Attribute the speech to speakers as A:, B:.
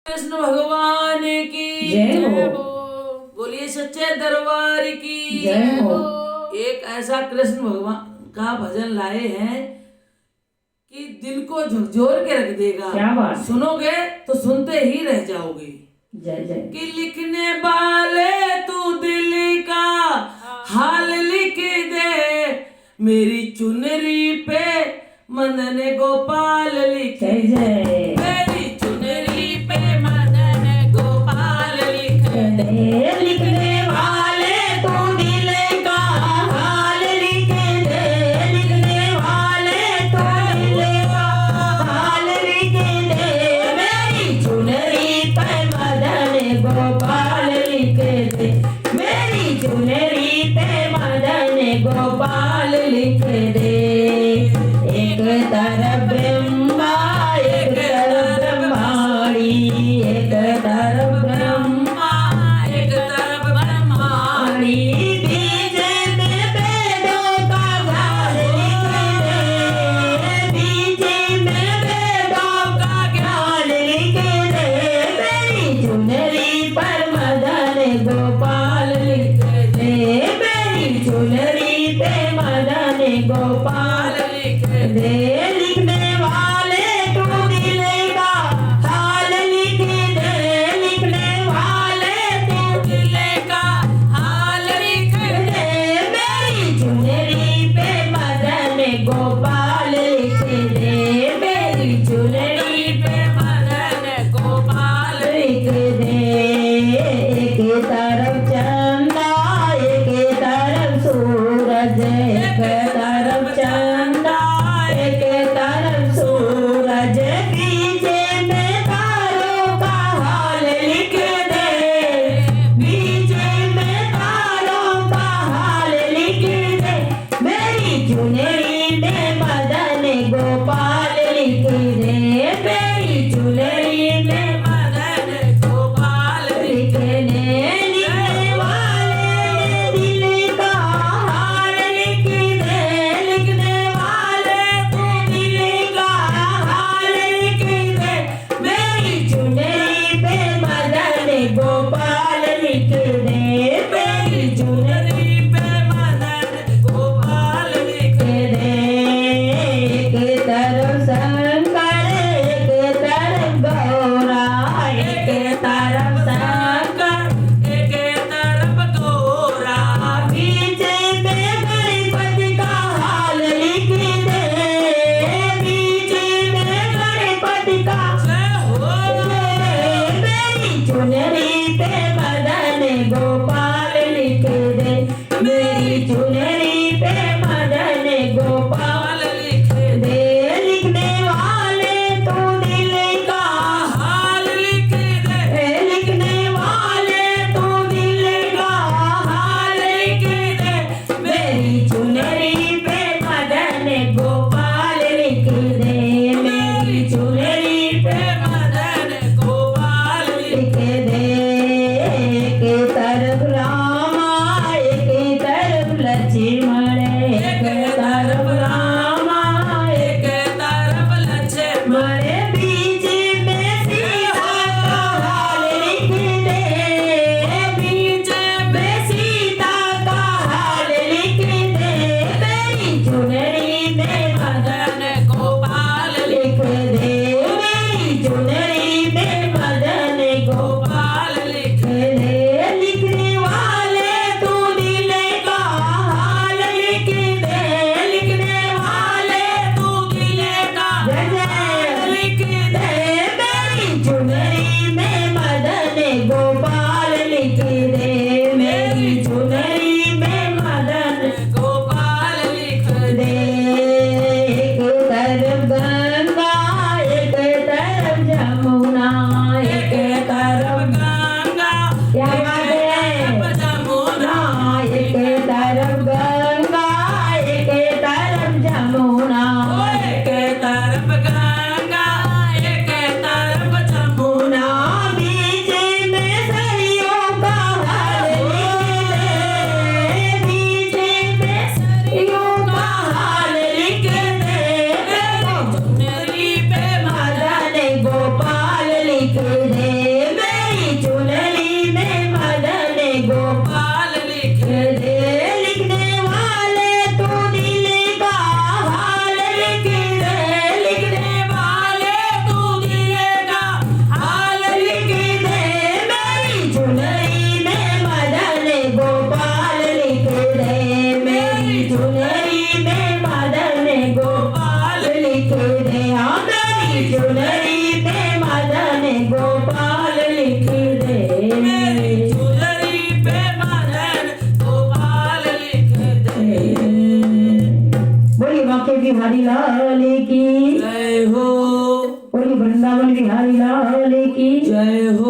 A: कृष्ण भगवान की
B: जय हो।
A: बोलिए सच्चे दरबार की
B: जय हो।
A: एक ऐसा कृष्ण भगवान का भजन लाए हैं कि दिल को झकझोर के रख देगा।
B: क्या बात है।
A: सुनोगे तो सुनते ही रह जाओगे।
B: जय जय।
A: कि लिखने वाले तू दिल का हाल लिख दे, मेरी चुनरी पे मदन गोपाल लिख
B: जय जय।
A: मेरी चुनरी पे मदन गोपाल लिख
B: दे लिखने वाले तू दिल का हाल लिख दे, लिखने वाले तू दिल का हाल लिख दे, मेरी चुनरी पे मदन गोपाल लिख दे, मेरी चुनरी पे मदन गोपाल लिख दे। एक तरफ ब्रह्मा एक तरफ बिहारी लाल की
A: जय हो,
B: बोली वृंदावन बिहारी लाल की
A: जय हो।